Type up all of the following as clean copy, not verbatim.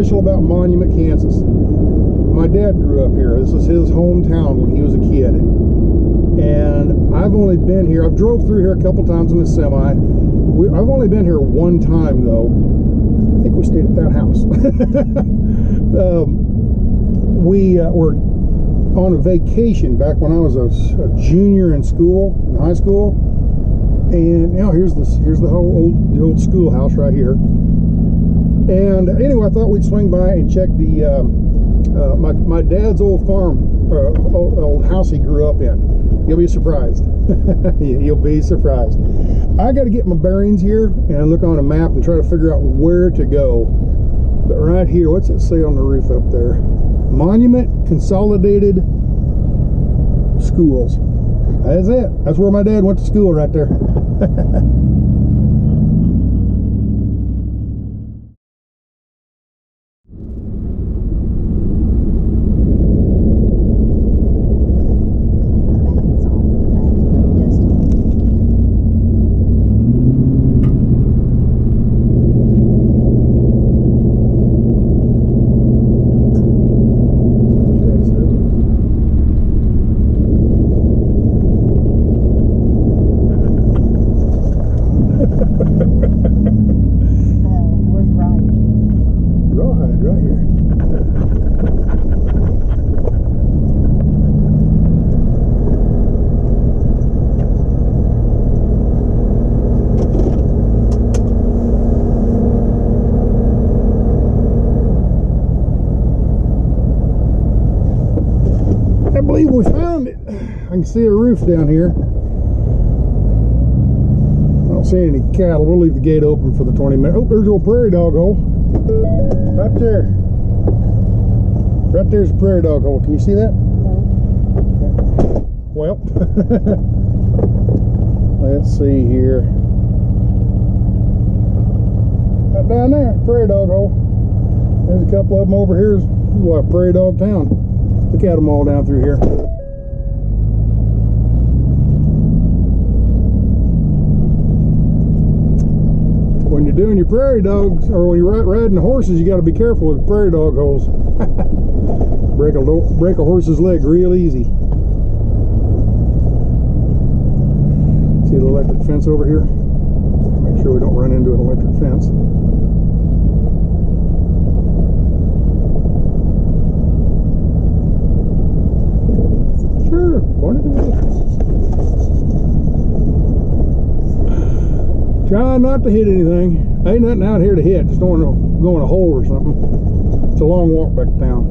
special about Monument, Kansas. My dad grew up here. This is his hometown when he was a kid. And I've only been here, I've drove through here a couple times in the semi. I've only been here one time though. I think we stayed at that house. We were on a vacation back when I was a junior in school, in high school. And now here's the old schoolhouse right here. And anyway, I thought we'd swing by and check the my dad's old farm, old house he grew up in. You'll be surprised. You'll be surprised. I got to get my bearings here and look on a map and try to figure out where to go. But right here, what's it say on the roof up there? Monument Consolidated Schools. That's it. That's where my dad went to school right there. We found it. I can see a roof down here. I don't see any cattle. We'll leave the gate open for the 20 minutes. Oh, there's a old prairie dog hole. Right there. Right there's a prairie dog hole. Can you see that? No. Well, let's see here. Right down there, prairie dog hole. There's a couple of them over here. It's like prairie dog town. Look at them all down through here. When you're doing your prairie dogs, or when you're riding the horses, you got to be careful with prairie dog holes. break a horse's leg real easy. See the electric fence over here? Make sure we don't run into an electric fence. Sure, try not to hit anything. Ain't nothing out here to hit. Just don't want to go in a hole or something. It's a long walk back to town.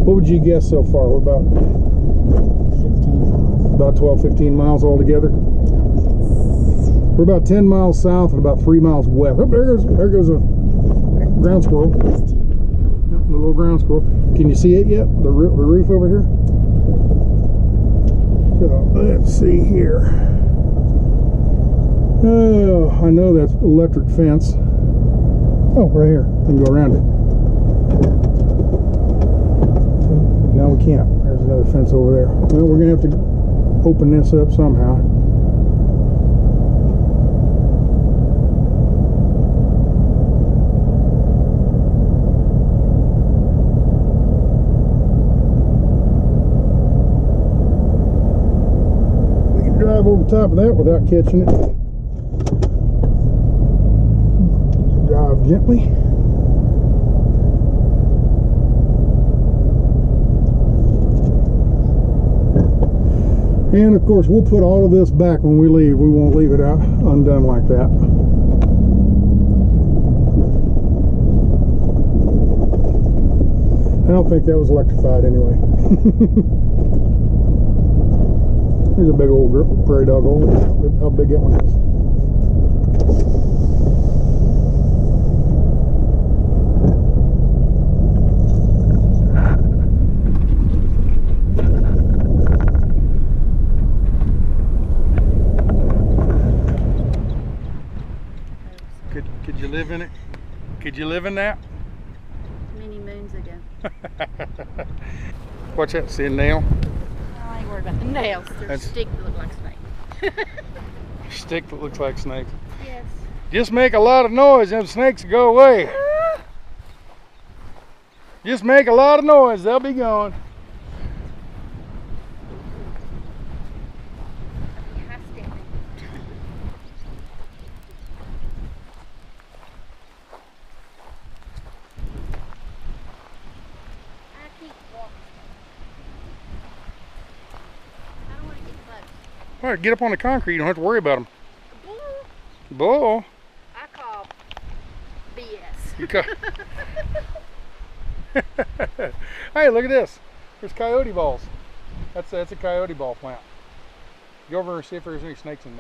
What would you guess so far? What about 12-15 miles altogether? We're about 10 miles south and about 3 miles west. Oh, there goes a ground squirrel. The little ground squirrel. Can you see it yet? The roof over here? So let's see here. Oh, I know that's electric fence. Oh, right here. I can go around it. No, we can't. There's another fence over there. Well, we're going to have to open this up somehow. We can drive over the top of that without catching it. Drive gently. And of course we'll put all of this back when we leave. We won't leave it out undone like that. I don't think that was electrified anyway. There's a big old prairie dog hole. How big that one is. Could you live in it? Could you live in that? Many moons ago. Watch that, see a nail? I ain't worried about the nails. There's a stick that looks like snake. Stick that looks like snake. Yes. Just make a lot of noise, them snakes go away. Just make a lot of noise, they'll be gone. All right, get up on the concrete. You don't have to worry about them. Bull. I call BS. Okay. Hey, look at this. There's coyote balls. That's a coyote ball plant. Go over and see if there's any snakes in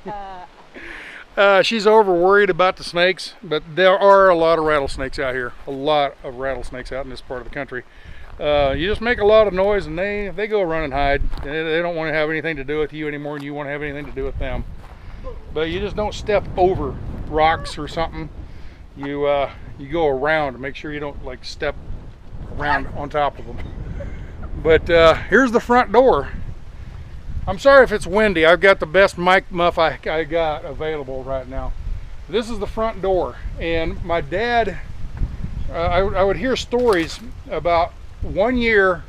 there. She's over worried about the snakes, but there are a lot of rattlesnakes out here. A lot of rattlesnakes out in this part of the country. You just make a lot of noise and they go run and hide. They don't want to have anything to do with you anymore than you want to have anything to do with them. But you just don't step over rocks or something. You go around to make sure you don't like step around on top of them. But here's the front door. I'm sorry if it's windy. I've got the best mic muff I got available right now. This is the front door, and my dad, I would hear stories about 1 year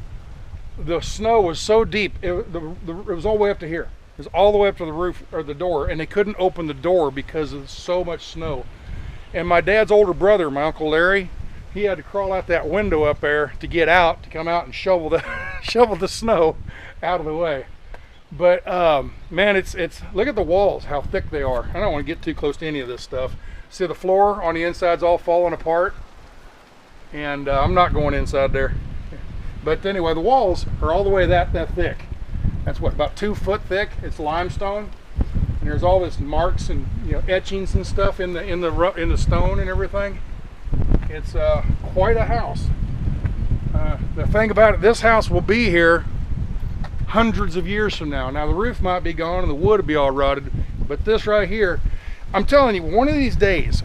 the snow was so deep, it was all the way up to here. It was all the way up to the roof or the door, and they couldn't open the door because of so much snow. And my dad's older brother, my Uncle Larry, he had to crawl out that window up there to get out, to come out and shovel the snow out of the way. But man, it's look at the walls, how thick they are. I don't want to get too close to any of this stuff. See, the floor on the inside's all falling apart, and I'm not going inside there. But anyway, the walls are all the way that thick. That's what, about 2 foot thick. It's limestone, and there's all this marks and etchings and stuff in the stone and everything. It's quite a house. The thing about it, this house will be here hundreds of years from now. Now the roof might be gone and the wood will be all rotted, but this right here, I'm telling you, one of these days,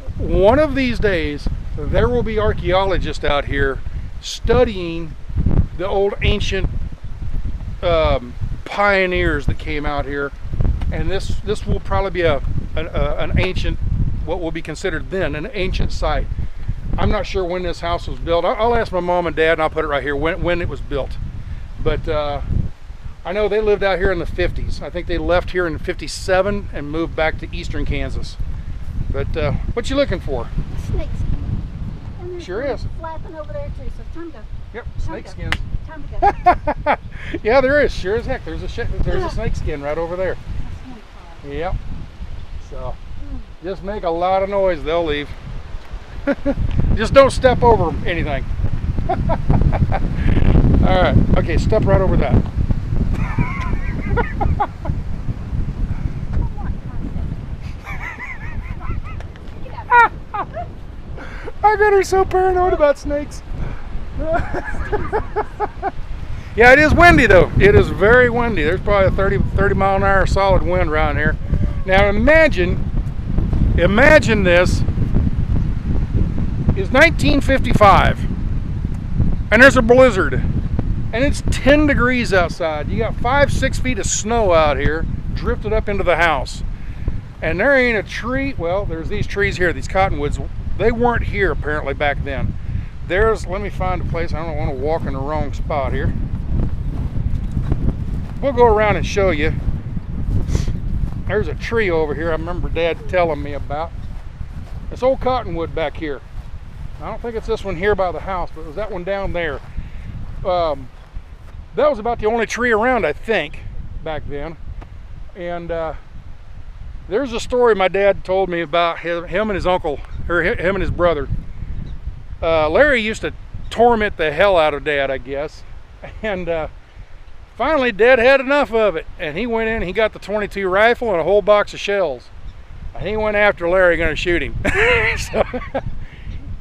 there will be archaeologists out here studying the old ancient pioneers that came out here, and this will probably be an ancient, what will be considered then an ancient site. I'm not sure when this house was built. I'll ask my mom and dad, and I'll put it right here when it was built. But I know they lived out here in the 50s. I think they left here in '57 and moved back to eastern Kansas. But what you looking for? Snakes. Sure is. Flapping over there too, so time to go. Yep, snake skins. Time to go. Yeah, there is. Sure as heck. There's a snake skin right over there. Yep. So just make a lot of noise, they'll leave. Just don't step over anything. All right. Okay, step right over that. I bet her so paranoid about snakes. Yeah, it is windy though. It is very windy. There's probably a 30 mile an hour solid wind around here. Now imagine this is 1955 and there's a blizzard and it's 10 degrees outside. You got 5-6 feet of snow out here drifted up into the house, and there ain't a tree. Well, there's these trees here, these cottonwoods. They weren't here apparently back then. Let me find a place. I don't want to walk in the wrong spot here. We'll go around and show you. There's a tree over here I remember Dad telling me about. This old cottonwood back here. I don't think it's this one here by the house, but it was that one down there. That was about the only tree around, I think, back then. And there's a story my dad told me about him and his uncle, or him and his brother. Larry used to torment the hell out of Dad, I guess. And finally, Dad had enough of it. And he went in and he got the .22 rifle and a whole box of shells. And he went after Larry, going to shoot him.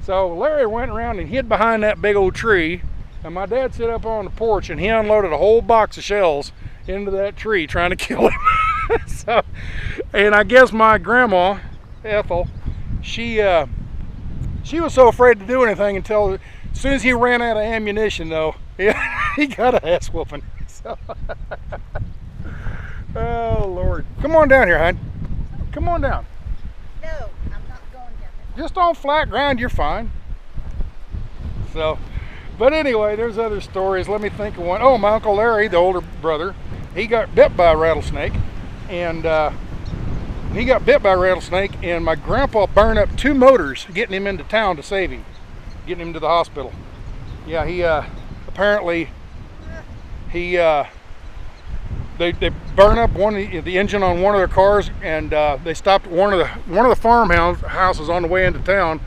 So Larry went around and hid behind that big old tree. And my dad sat up on the porch and he unloaded a whole box of shells into that tree trying to kill him. And I guess my grandma, Ethel, she was so afraid to do anything until as soon as he ran out of ammunition, though, he got a ass whooping. So, oh Lord, come on down here, hon. Come on down. No, I'm not going down there. Just on flat ground, you're fine. So, but anyway, there's other stories. Let me think of one. Oh, my Uncle Larry, the older brother, he got bit by a rattlesnake, and my grandpa burned up 2 motors getting him into town to save him, getting him to the hospital. Yeah, he apparently they burned up the engine on one of their cars, and they stopped one of the farmhouses on the way into town.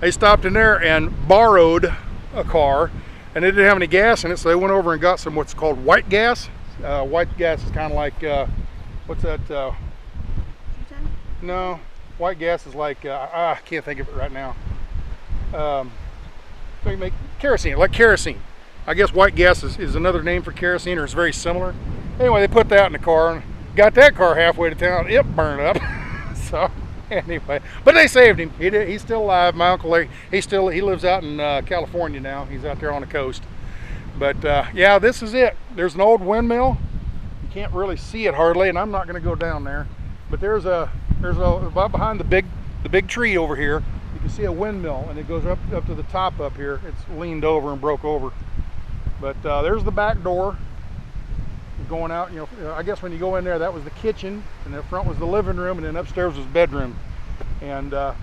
They stopped in there and borrowed a car, and they didn't have any gas in it, so they went over and got some what's called white gas. White gas is kind of like what's that? No, white gas is like I can't think of it right now. They make kerosene, like kerosene. I guess white gas is another name for kerosene, or it's very similar. Anyway, they put that in the car and got that car halfway to town. It burned up. So anyway, but they saved him. He's still alive. My Uncle Larry, he lives out in California now. He's out there on the coast. But yeah, this is it. There's an old windmill. You can't really see it hardly, and I'm not going to go down there. But there's about behind the big tree over here. You can see a windmill, and it goes up to the top up here. It's leaned over and broke over. But there's the back door. Going out, I guess when you go in there, that was the kitchen, and the front was the living room, and then upstairs was bedroom. And I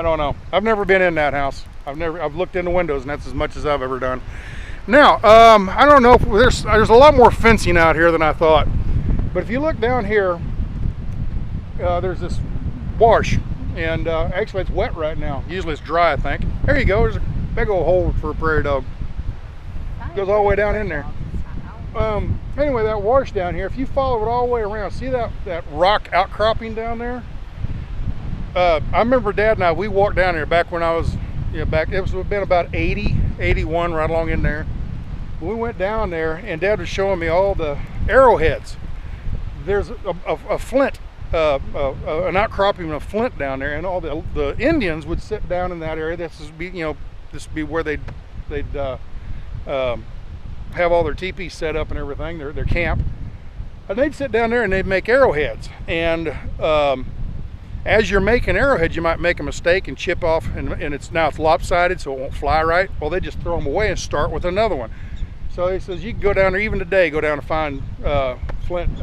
don't know. I've never been in that house. I've looked in the windows, and that's as much as I've ever done. Now, I don't know if there's a lot more fencing out here than I thought. But if you look down here, there's this wash, and actually it's wet right now. Usually it's dry, I think. There you go. There's a big old hole for a prairie dog. Goes all the way down in there. Anyway, that wash down here, if you follow it all the way around, see that rock outcropping down there? I remember Dad and I, we walked down there back when I was, it was been about 80, 81, right along in there. We went down there, and Dad was showing me all the arrowheads. There's a flint, an outcropping of flint down there, and all the Indians would sit down in that area. This would be where they'd have all their teepees set up and everything, their camp, and they'd sit down there and they'd make arrowheads. And as you're making arrowheads, you might make a mistake and chip off, and it's lopsided, so it won't fly right. Well, they just throw them away and start with another one. So he says you can go down there, even today, go down and find flint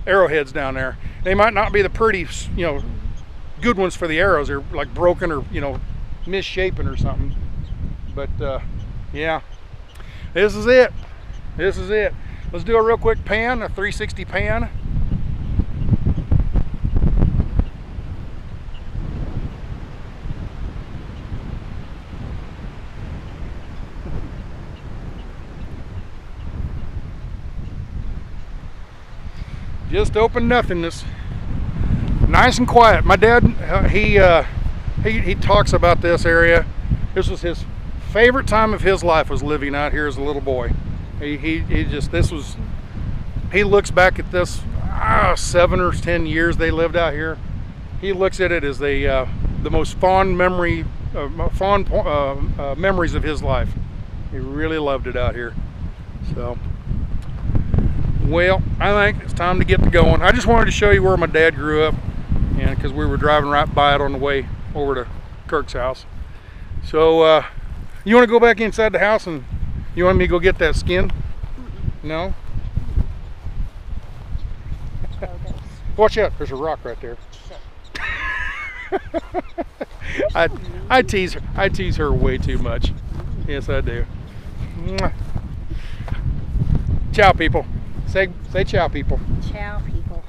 arrowheads down there. They might not be the pretty, good ones for the arrows. They're like broken or misshapen or something. But yeah, this is it. This is it. Let's do a real quick pan, a 360 pan. Just open nothingness. Nice and quiet. My dad, he talks about this area. This was his favorite time of his life, was living out here as a little boy. He looks back at this 7 or 10 years they lived out here. He looks at it as the most fond memories of his life. He really loved it out here. So, well, I think it's time to get going. I just wanted to show you where my dad grew up, and because we were driving right by it on the way over to Kirk's house. So you want to go back inside the house, and you want me to go get that skin? No? Watch out, there's a rock right there. I tease her way too much. Yes, I do. Ciao, people. Say ciao, people. Ciao, people.